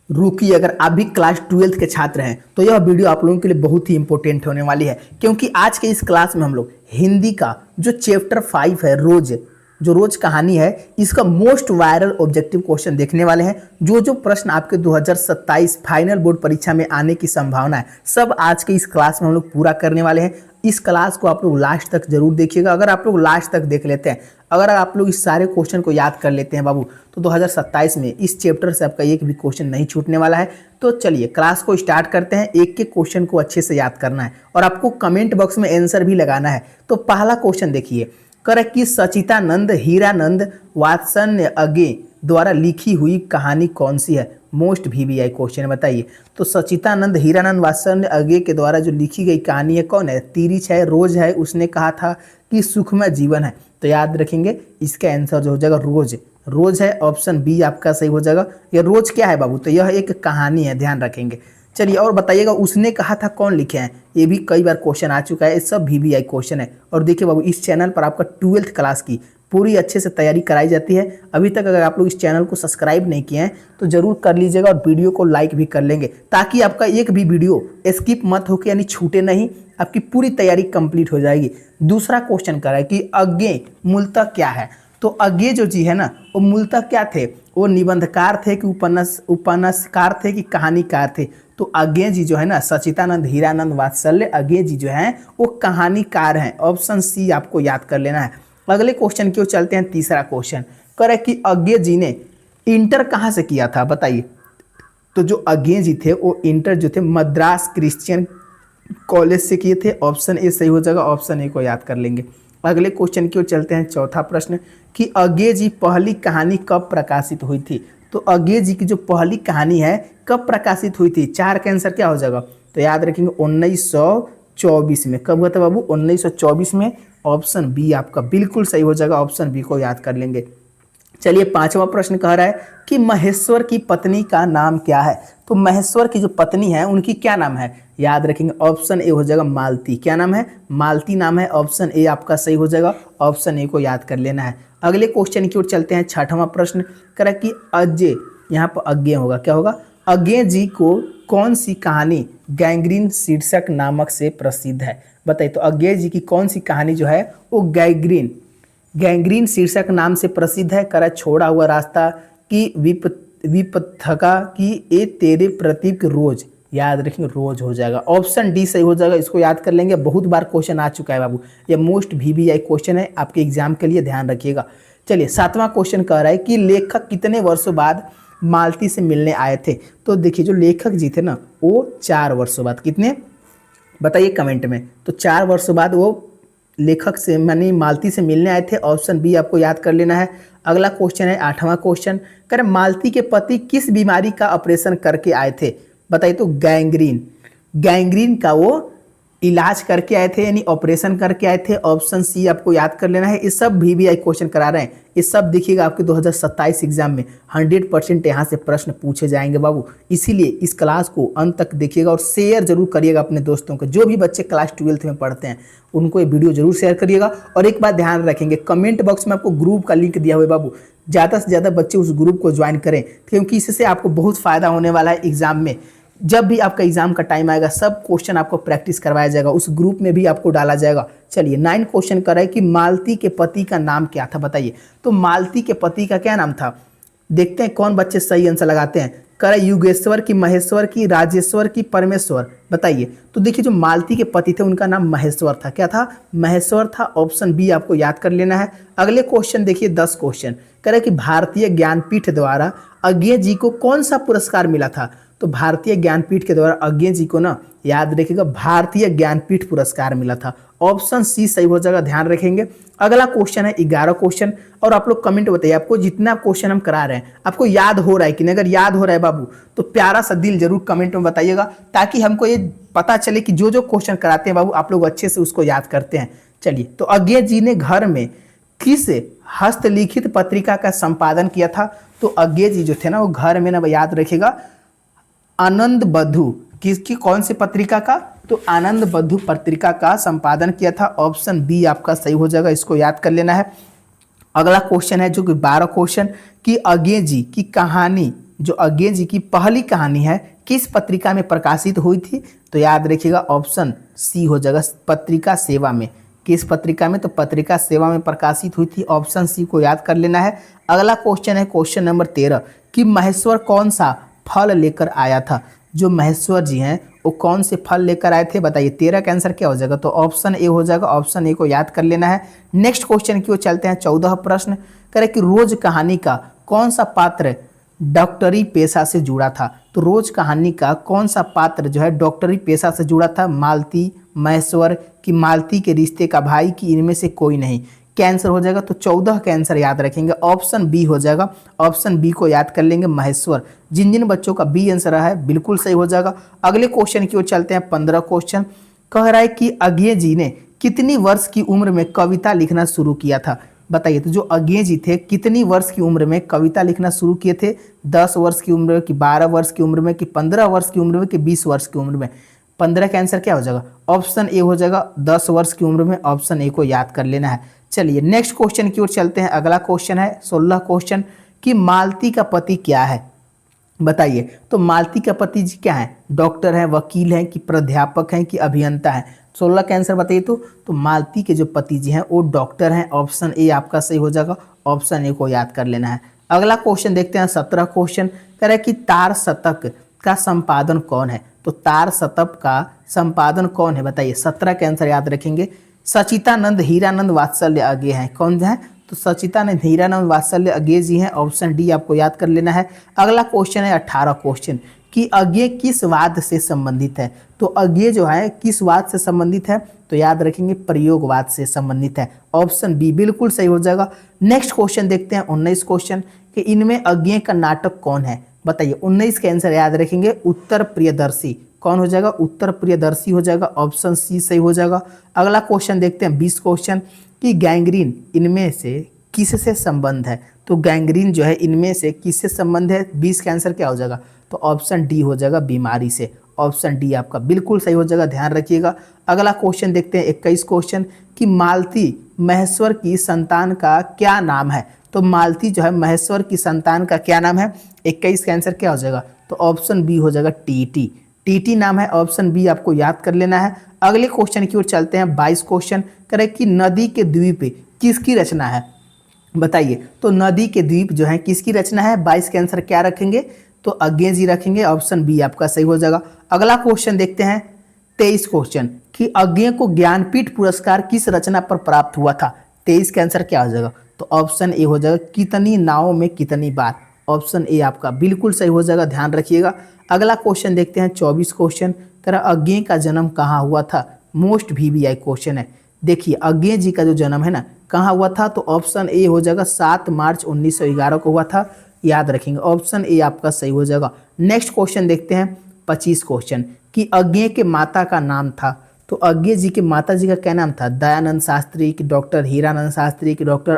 रुकी, अगर आप भी क्लास 12th के छात्र हैं तो यह वीडियो आप लोगों के लिए बहुत ही इंपॉर्टेंट होने वाली है, क्योंकि आज के इस क्लास में हम लोग हिंदी का जो चैप्टर 5 है रोज, जो रोज कहानी है, इसका मोस्ट वायरल ऑब्जेक्टिव क्वेश्चन देखने वाले हैं। जो जो प्रश्न आपके 2027 फाइनल बोर्ड परीक्षा में आने की संभावना है, सब आज के इस क्लास में हम लोग पूरा करने वाले हैं। इस क्लास को आप लोग लास्ट तक जरूर देखिएगा। अगर आप लोग लास्ट तक देख लेते हैं, अगर आप लोग इस सारे क्वेश्चन को याद कर लेते हैं बाबू, तो 2027 में इस चैप्टर से आपका एक भी क्वेश्चन नहीं छूटने वाला है। तो चलिए क्लास को स्टार्ट करते हैं। एक एक क्वेश्चन को अच्छे से याद करना है और आपको कमेंट बॉक्स में आंसर भी लगाना है। तो पहला क्वेश्चन देखिए, कर कि सचितानंद हीरानंद वात्सल्य अगे द्वारा लिखी हुई कहानी कौन सी है? मोस्ट वीवीआई क्वेश्चन बताइए। तो सचितानंद हीरानंद वात्सल्य अगे के द्वारा जो लिखी गई कहानी है कौन है? तिरिच है, रोज है, उसने कहा था कि सुखमय जीवन है। तो याद रखेंगे इसका आंसर जो हो जाएगा रोज। रोज है, ऑप्शन बी आपका सही हो जाएगा। ये रोज क्या है बाबू? तो यह एक कहानी है, ध्यान रखेंगे। चलिए और बताइएगा, उसने कहा था कौन लिखे हैं? ये भी कई बार क्वेश्चन आ चुका है, ये सब वीवीआई क्वेश्चन है। और देखिए बाबू, इस चैनल पर आपका 12th क्लास की पूरी अच्छे से तैयारी कराई जाती है। अभी तक अगर आप लोग इस चैनल को सब्सक्राइब नहीं किए हैं तो जरूर कर लीजिएगा और वीडियो को लाइक भी कर लेंगे, ताकि आपका एक भी वीडियो स्किप मत होकर, यानी छूटे नहीं, आपकी पूरी तैयारी कंप्लीट हो जाएगी। दूसरा क्वेश्चन कर रहा है कि अज्ञे मूलतः क्या है? तो अज्ञे जो जी है ना, वो मूलतः क्या थे? वो निबंधकार थे कि उपन्यासकार थे कि कहानीकार थे? तो अज्ञे जी जो है ना, सचितानंद हीरानंद वात्सल्य अज्ञे जी जो हैं वो कहानीकार हैं। ऑप्शन सी आपको याद कर लेना है। अगले क्वेश्चन की ओर चलते हैं। तीसरा क्वेश्चन करे कि अज्ञे जी ने इंटर कहाँ से किया था? बताइए। तो जो अज्ञे जी थे वो इंटर जो थे मद्रास क्रिश्चियन कॉलेज से किए थे। ऑप्शन ए सही हो जाएगा, ऑप्शन ए को याद कर लेंगे। अगले क्वेश्चन की ओर चलते हैं। चौथा प्रश्न कि अज्ञे जी पहली कहानी कब प्रकाशित हुई थी? तो अज्ञे जी की जो पहली कहानी है कब प्रकाशित हुई थी? चार का आंसर क्या हो जाएगा? तो याद रखेंगे 1924 में। कब हुआ था बाबू? 1924 में। ऑप्शन बी आपका बिल्कुल सही हो जाएगा, ऑप्शन बी को याद कर लेंगे। चलिए पांचवा प्रश्न कह रहा है कि महेश्वर की पत्नी का नाम क्या है? तो महेश्वर की जो पत्नी है उनकी क्या नाम है? याद रखेंगे ऑप्शन ए हो जाएगा मालती। क्या नाम है? मालती नाम है। ऑप्शन ए आपका सही हो जाएगा, ऑप्शन ए को याद कर लेना है। अगले क्वेश्चन की ओर चलते हैं। छठवां प्रश्न करा कि अज्ञे, यहाँ पर अज्ञे होगा, क्या होगा? अज्ञे जी को कौन सी कहानी गैंग्रीन शीर्षक नामक से प्रसिद्ध है? बताइए। तो अज्ञे जी की कौन सी कहानी जो है वो गैंग्रीन शीर्षक नाम से प्रसिद्ध है? करा छोड़ा हुआ रास्ता की विपथका की ए तेरे प्रतीक रोज? याद रखेंगे रोज हो जाएगा, ऑप्शन डी सही हो जाएगा। इसको याद कर लेंगे, बहुत बार क्वेश्चन आ चुका है बाबू, ये मोस्ट वीवीआई क्वेश्चन है आपके एग्जाम के लिए, ध्यान रखिएगा। चलिए सातवां क्वेश्चन कह रहा है कि लेखक कितने वर्षों बाद मालती से मिलने आए थे? तो देखिए जो लेखक जी थे ना वो 4 वर्षों बाद, कितने बताइए कमेंट में। तो 4 वर्षों बाद वो लेखक से मानी मालती से मिलने आए थे। ऑप्शन बी आपको याद कर लेना है। अगला क्वेश्चन है आठवां क्वेश्चन, कर मालती के पति किस बीमारी का ऑपरेशन करके आए थे? बताइए। तो गैंग्रीन का वो इलाज करके आए थे, यानी ऑपरेशन करके आए थे। ऑप्शन सी आपको याद कर लेना है। ये सब वीवीआई क्वेश्चन करा रहे हैं, ये सब देखिएगा आपके 2027 एग्जाम में 100% यहाँ से प्रश्न पूछे जाएंगे बाबू। इसीलिए इस क्लास को अंत तक देखिएगा और शेयर जरूर करिएगा अपने दोस्तों को। जो भी बच्चे क्लास 12th में पढ़ते हैं उनको ये वीडियो जरूर शेयर करिएगा। और एक बात ध्यान रखेंगे, कमेंट बॉक्स में आपको ग्रुप का लिंक दिया हुआ है बाबू, ज़्यादा से ज़्यादा बच्चे उस ग्रुप को ज्वाइन करें, क्योंकि इससे आपको बहुत फायदा होने वाला है एग्जाम में। जब भी आपका एग्जाम का टाइम आएगा सब क्वेश्चन आपको प्रैक्टिस करवाया जाएगा, उस ग्रुप में भी आपको डाला जाएगा। चलिए 9 क्वेश्चन कर रहा है कि मालती के पति का नाम क्या था? बताइए। तो मालती के पति का क्या नाम था? देखते हैं कौन बच्चे सही आंसर लगाते हैं। कर युगेश्वर की, महेश्वर की, राजेश्वर की, परमेश्वर? बताइए। तो देखिए जो मालती के पति थे उनका नाम महेश्वर था। क्या था? महेश्वर था। ऑप्शन बी आपको याद कर लेना है। अगले क्वेश्चन देखिए 10 क्वेश्चन कह रहे कि भारतीय ज्ञानपीठ द्वारा अज्ञे जी को कौन सा पुरस्कार मिला था? तो भारतीय ज्ञानपीठ के द्वारा अज्ञे जी को ना, याद रखिएगा, भारतीय ज्ञानपीठ पुरस्कार मिला था। ऑप्शन सी सही हो जाएगा, ध्यान रखेंगे। अगला क्वेश्चन है 11 क्वेश्चन, और आप लोग कमेंट बताइए आपको जितना क्वेश्चन हम करा रहे हैं आपको याद हो रहा है कि नहीं। अगर याद हो रहा है बाबू तो प्यारा सा दिल जरूर कमेंट में बताइएगा, ताकि हमको ये पता चले कि जो जो क्वेश्चन कराते हैं बाबू आप लोग अच्छे से उसको याद करते हैं। चलिए, तो अज्ञे जी ने घर में किस हस्तलिखित पत्रिका का संपादन किया था? तो अज्ञे जी जो थे ना वो घर में ना, याद रखिएगा, आनंद बधु, किसकी कौन सी पत्रिका का? तो आनंद बधु पत्रिका का संपादन किया था। ऑप्शन बी आपका सही हो जाएगा, इसको याद कर लेना है। अगला क्वेश्चन है जो कि 12 क्वेश्चन कि अज्ञे जी की कहानी जो अज्ञे जी की पहली कहानी है किस पत्रिका में प्रकाशित हुई थी? तो याद रखिएगा ऑप्शन सी हो जाएगा, पत्रिका सेवा में। किस पत्रिका में? तो पत्रिका सेवा में प्रकाशित हुई थी। ऑप्शन सी को याद कर लेना है। अगला क्वेश्चन है क्वेश्चन नंबर 13 कि महेश्वर कौन सा फल लेकर आया था? जो महेश्वर जी हैं वो कौन से फल लेकर आए थे? बताइए 13 का आंसर क्या हो जाएगा? तो ऑप्शन ए हो जाएगा। ऑप्शन ए को याद कर लेना है। नेक्स्ट क्वेश्चन की ओर चलते हैं। 14 प्रश्न करें कि रोज कहानी का कौन सा पात्र डॉक्टरी पेशा से जुड़ा था? तो रोज कहानी का कौन सा पात्र जो है डॉक्टरी पेशा से जुड़ा था? मालती, महेश्वर की मालती के रिश्ते का भाई की इनमें से कोई नहीं? क्या आंसर हो जाएगा? तो 14 का आंसर याद रखेंगे, ऑप्शन बी हो जाएगा। ऑप्शन बी को याद कर लेंगे, महेश्वर। जिन जिन बच्चों का बी आंसर रहा है बिल्कुल सही हो जाएगा। अगले क्वेश्चन की ओर चलते हैं। 15 क्वेश्चन कह रहा है कि अज्ञे जी ने कितनी वर्ष की उम्र में कविता लिखना शुरू किया था? बताइए। तो जो अज्ञे जी थे कितनी वर्ष की उम्र में कविता लिखना शुरू किए थे? 10 वर्ष की उम्र में कि 12 वर्ष की उम्र में कि 15 वर्ष की उम्र में कि 20 वर्ष की उम्र में? 15 का आंसर क्या हो जाएगा? ऑप्शन ए हो जाएगा, 10 वर्ष की उम्र में। ऑप्शन ए को याद कर लेना है। चलिए नेक्स्ट क्वेश्चन की ओर चलते हैं। अगला क्वेश्चन है 16 क्वेश्चन कि मालती का पति क्या है? बताइए। तो मालती का पति जी क्या है? डॉक्टर हैं, वकील हैं कि प्राध्यापक हैं कि अभियंता हैं? 16 का आंसर बताइए। तो मालती के जो पति जी हैं वो डॉक्टर हैं। ऑप्शन ए आपका सही हो जाएगा। ऑप्शन ए को याद कर लेना है। अगला क्वेश्चन देखते हैं। 17 क्वेश्चन कह रहा है कि तार शतक का संपादन कौन है? तो तार शतक का संपादन कौन है? बताइए। 17 का आंसर याद रखेंगे। सचितानंद हीरानंद वात्सल्य अज्ञे हैं। कौन है? तो सचितानंद हीरानंद वात्सल्य अज्ञे जी हैं। ऑप्शन डी आपको याद कर लेना है। अगला क्वेश्चन है 18 क्वेश्चन कि अज्ञे किस वाद से संबंधित है? तो अज्ञे जो है किस वाद से संबंधित है? तो याद रखेंगे प्रयोगवाद से संबंधित है। ऑप्शन बी बिल्कुल सही हो जाएगा। नेक्स्ट क्वेश्चन देखते हैं 19 क्वेश्चन कि इनमें अज्ञे का नाटक कौन है? बताइए। 19 के आंसर याद रखेंगे उत्तर प्रियदर्शी। कौन हो जाएगा? उत्तर प्रियदर्शी हो जाएगा। ऑप्शन सी सही हो जाएगा। अगला क्वेश्चन देखते हैं 20 क्वेश्चन कि गैंग्रीन इनमें से किससे संबंध है? तो गैंग्रीन जो है इनमें से किससे संबंध है? 20 का आंसर क्या हो जाएगा? तो ऑप्शन डी हो जाएगा, बीमारी से। ऑप्शन डी आपका बिल्कुल सही हो जाएगा, ध्यान रखिएगा। अगला क्वेश्चन देखते हैं 21 क्वेश्चन कि मालती महेश्वर की संतान का क्या नाम है? तो मालती जो है महेश्वर की संतान का क्या नाम है? 21 का आंसर क्या हो जाएगा? तो ऑप्शन बी हो जाएगा, टीटी। टीटी नाम है। ऑप्शन बी आपको याद कर लेना है। अगले क्वेश्चन की ओर चलते हैं। 22 क्वेश्चन करें कि नदी के द्वीप किसकी रचना है? बताइए। तो नदी के द्वीप जो है किसकी रचना है? 22 के आंसर क्या रखेंगे? तो अज्ञे जी रखेंगे। ऑप्शन बी आपका सही हो जाएगा। अगला क्वेश्चन देखते हैं 23 क्वेश्चन कि अज्ञे को ज्ञानपीठ पुरस्कार किस रचना पर प्राप्त हुआ था? 23 का आंसर क्या हो जाएगा? तो ऑप्शन ए हो जाएगा, कितनी नावों में कितनी बार। ऑप्शन ए आपका बिल्कुल सही हो जाएगा, ध्यान रखिएगा। अगला क्वेश्चन देखते हैं 24 क्वेश्चन तरह अज्ञे का जन्म कहाँ हुआ था? मोस्ट वीवीआई क्वेश्चन है। देखिए अज्ञे जी का जो जन्म है ना कहाँ हुआ था? तो ऑप्शन ए हो जाएगा 7 मार्च 1911 को हुआ था। याद रखेंगे। ऑप्शन ए आपका सही हो जाएगा। नेक्स्ट क्वेश्चन देखते हैं 25 क्वेश्चन कि अज्ञे के माता का नाम था। तो अज्ञे जी के माता जी का क्या नाम था? दयानंद शास्त्री की डॉक्टर हीरानंद शास्त्री की डॉक्टर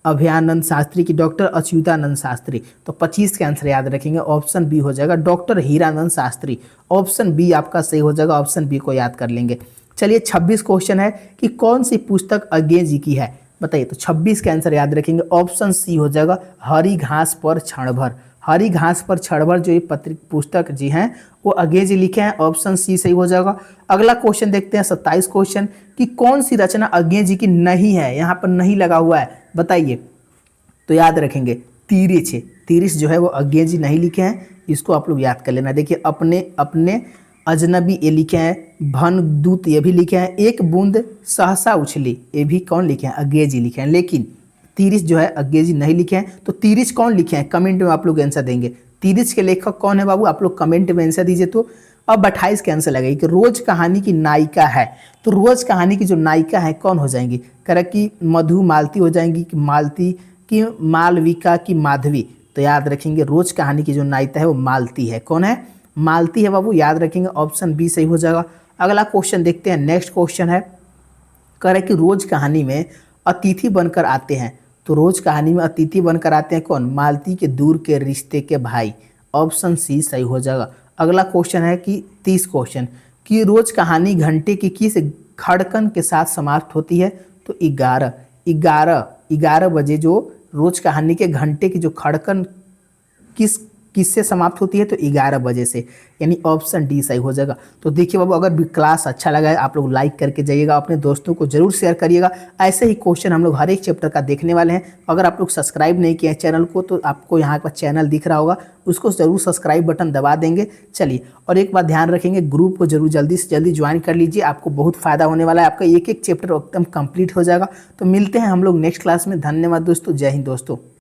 अभयानंद शास्त्री की डॉक्टर अच्युतानंद शास्त्री? तो 25 के आंसर याद रखेंगे। ऑप्शन बी हो जाएगा, doctor Hiranand Shastri. Option B आपका सही हो जाएगा। ऑप्शन बी को याद कर लेंगे। चलिए 26 क्वेश्चन है कि कौन सी पुस्तक अज्ञे जी की है? बताइए। तो 26 के आंसर याद रखेंगे। ऑप्शन सी हो जाएगा, हरी घास पर क्षण भर। हरी घास पर क्षण भर जो ये पुस्तक जी हैं वो अज्ञे जी लिखे हैं। ऑप्शन सी सही हो जाएगा। अगला क्वेश्चन देखते हैं 27 क्वेश्चन कि कौन सी रचना अज्ञे जी की नहीं है? यहाँ पर नहीं लगा हुआ है, बताइए। तो याद रखेंगे तिरिछ। तिरिछ जो है वो अज्ञे जी नहीं लिखे हैं, इसको आप लोग याद कर लेना। देखिए अपने अपने अजनबी ये लिखे हैं, भन दूत ये भी लिखे हैं, एक बूंद सहसा उछली ये भी कौन लिखे हैं? अज्ञे जी लिखे हैं। लेकिन तिरिछ जो है अज्ञे जी नहीं लिखे हैं। तो तिरिछ कौन लिखे हैं? कमेंट में आप लोग आंसर देंगे। तिरिछ के लेखक कौन है बाबू? आप लोग कमेंट में आंसर दीजिए। तो अब 28 के आंसर लगेगी कि रोज कहानी की नायिका है। तो रोज कहानी की जो नायिका है कौन हो जाएंगी? कह कि मधु मालती हो जाएंगी कि मालती की मालविका की माधवी? तो याद रखेंगे रोज कहानी की जो नायिका है वो मालती है। कौन है? मालती है बाबू, याद रखेंगे। ऑप्शन बी सही हो जाएगा। अगला क्वेश्चन देखते हैं। नेक्स्ट क्वेश्चन है कह रहे कि रोज कहानी में अतिथि बनकर आते हैं। तो रोज कहानी में अतिथि बनकर आते हैं कौन? मालती के दूर के रिश्ते के भाई। ऑप्शन सी सही हो जाएगा। अगला क्वेश्चन है कि 30 क्वेश्चन कि रोज कहानी घंटे की किस खड़कन के साथ समाप्त होती है? तो 11 बजे जो रोज कहानी के घंटे की जो खड़कन किस किससे समाप्त होती है, तो 11 बजे से, यानी ऑप्शन डी सही हो जाएगा। तो देखिए बाबू, अगर क्लास अच्छा लगा है आप लोग लाइक करके जाइएगा, अपने दोस्तों को जरूर शेयर करिएगा। ऐसे ही क्वेश्चन हम लोग हर एक चैप्टर का देखने वाले हैं। अगर आप लोग सब्सक्राइब नहीं किए हैं चैनल को, तो आपको यहाँ पर चैनल दिख रहा होगा, उसको जरूर सब्सक्राइब बटन दबा देंगे। चलिए, और एक बात ध्यान रखेंगे, ग्रुप को जरूर जल्दी से जल्दी ज्वाइन कर लीजिए, आपको बहुत फायदा होने वाला है, आपका एक एक चैप्टर एकदम कंप्लीट हो जाएगा। तो मिलते हैं हम लोग नेक्स्ट क्लास में। धन्यवाद दोस्तों, जय हिंद दोस्तों।